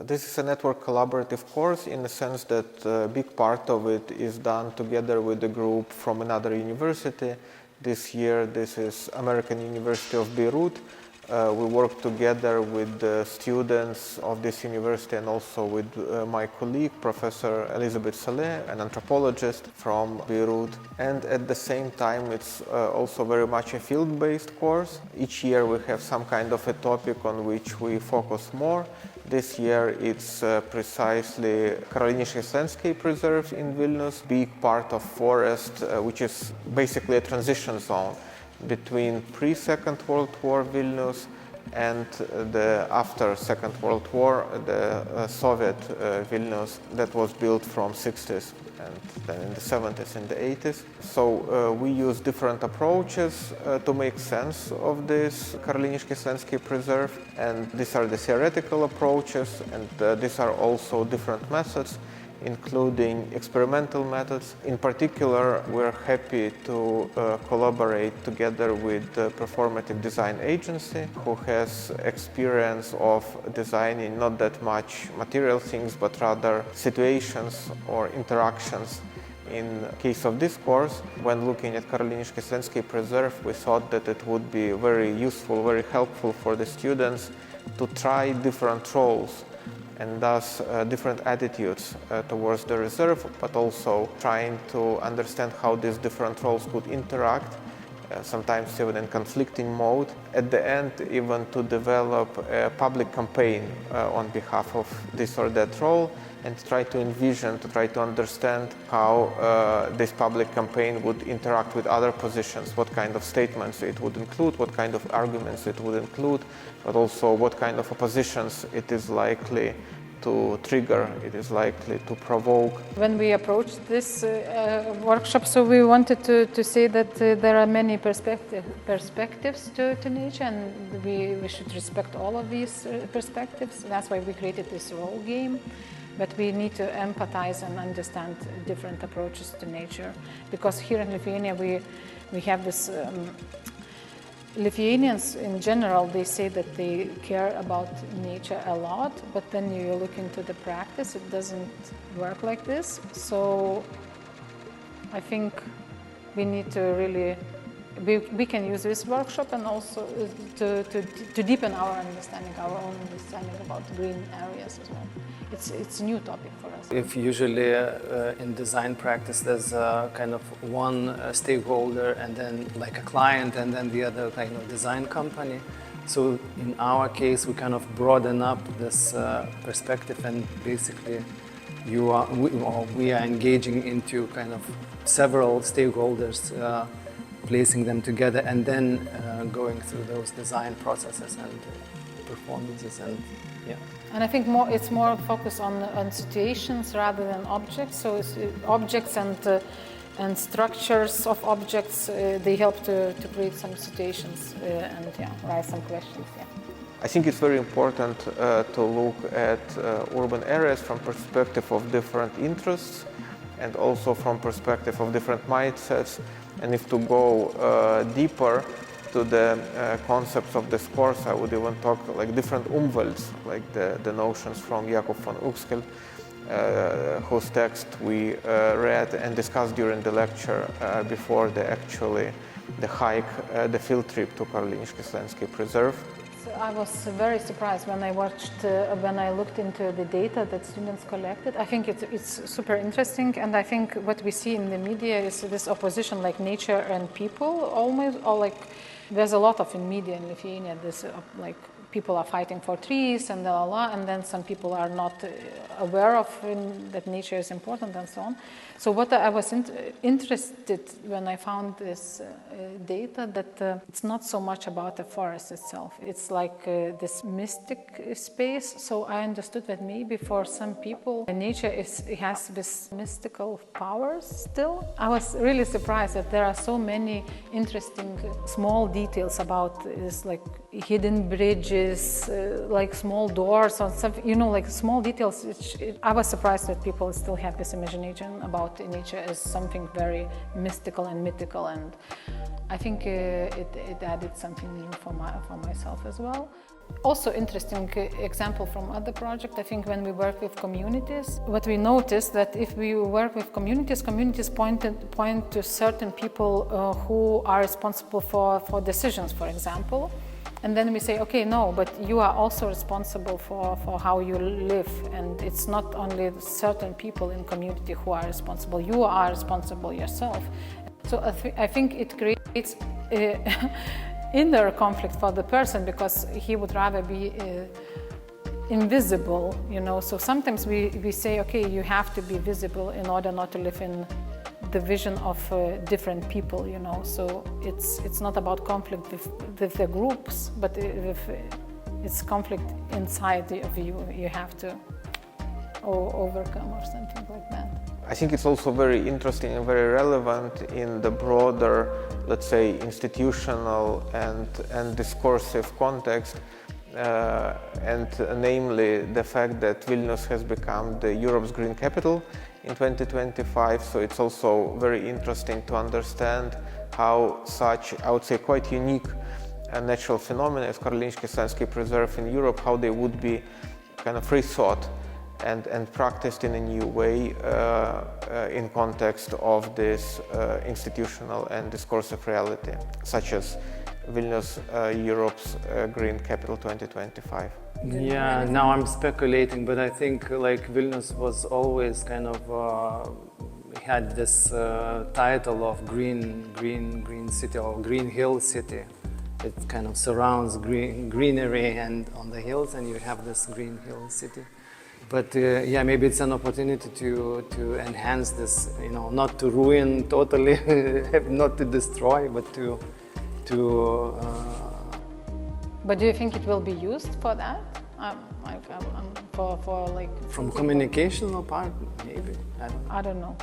This is a network collaborative course in the sense that a big part of it is done together with a group from another university. This year, this is American University of Beirut. We work together with the students of this university and also with my colleague, Professor Elizabeth Saleh, an anthropologist from Beirut. And at the same time, it's also very much a field-based course. Each year we have some kind of a topic on which we focus more. This year it's precisely Karoliniškės landscape reserve in Vilnius, big part of forest, which is basically a transition zone between pre-Second World War Vilnius and the after Second World War, the Soviet Vilnius that was built from 60s and then in the 70s and the 80s. So we use different approaches to make sense of this Karoliniškės landscape reserve, and these are the theoretical approaches, and these are also different methods, including experimental methods. In particular, we're happy to collaborate together with the Performative Design Agency, who has experience of designing not that much material things, but rather situations or interactions. In case of this course, when looking at Karoliniškės landscape reserve, we thought that it would be very useful, very helpful for the students to try different roles and thus different attitudes towards the reserve, but also trying to understand how these different roles could interact, sometimes even in conflicting mode. At the end, even to develop a public campaign on behalf of this or that role, and try to envision, to try to understand how this public campaign would interact with other positions, what kind of statements it would include, what kind of arguments it would include, but also what kind of oppositions it is likely to trigger, it is likely to provoke. When we approached this workshop, so we wanted to say that there are many perspectives to nature, and we should respect all of these perspectives. That's why we created this role game. But we need to empathize and understand different approaches to nature. Because here in Lithuania, we have this, Lithuanians in general, they say that they care about nature a lot, but then you look into the practice, it doesn't work like this. So I think we need to really, we can use this workshop and also to deepen our understanding, our own understanding about green areas as well. It's a new topic for us. If usually in design practice there's kind of one stakeholder and then like a client and then the other kind of design company. So in our case we kind of broaden up this perspective, and basically we are engaging into kind of several stakeholders, placing them together and then going through those design processes and performances, and yeah. And I think it's more focused on situations rather than objects. So it's objects and structures of objects, they help to create some situations and raise some questions. Yeah. I think it's very important to look at urban areas from perspective of different interests and also from perspective of different mindsets. And if to go deeper to the concepts of this course, I would even talk like different umwelts, like the notions from Jakob von Uexküll, whose text we read and discussed during the lecture before the hike, the field trip to Karoliniškės landscape reserve. I was very surprised when I looked into the data that students collected. I think it's super interesting, and I think what we see in the media is this opposition, like nature and people, almost, or like there's a lot of in media in Lithuania. This like people are fighting for trees and and then some people are not aware of that nature is important and so on. So what I was interested when I found this data, that it's not so much about the forest itself. It's like this mystic space. So I understood that maybe for some people, nature has this mystical powers still. I was really surprised that there are so many interesting small details about this, like hidden bridges, like small doors or something, like small details. I was surprised that people still have this imagination about nature as something very mystical and mythical, and I think it added something new for myself as well. Also interesting example from other projects, I think when we work with communities, what we noticed that if we work with communities point to certain people who are responsible for decisions, for example. And then we say, okay, no, but you are also responsible for how you live. And it's not only certain people in community who are responsible, you are responsible yourself. So I think it creates inner conflict for the person because he would rather be invisible, you know. So sometimes we say, okay, you have to be visible in order not to live in the vision of different people, you know. So it's not about conflict with the groups, but it's conflict inside of you. You have to overcome or something like that. I think it's also very interesting and very relevant in the broader, let's say, institutional and discursive context, and namely the fact that Vilnius has become the Europe's green capital in 2025. So it's also very interesting to understand how such, I would say, quite unique natural phenomena as Karoliniškės landscape preserve in Europe, how they would be kind of rethought and practiced in a new way in context of this institutional and discursive reality, such as Vilnius, Europe's Green Capital 2025. Yeah, now I'm speculating, but I think like Vilnius was always kind of had this title of green city or green hill city. It kind of surrounds greenery and on the hills, and you have this green hill city. But yeah, maybe it's an opportunity to enhance this, you know, not to ruin totally, not to destroy, but to. But do you think it will be used for that? For like. From communicational part, maybe. I don't know.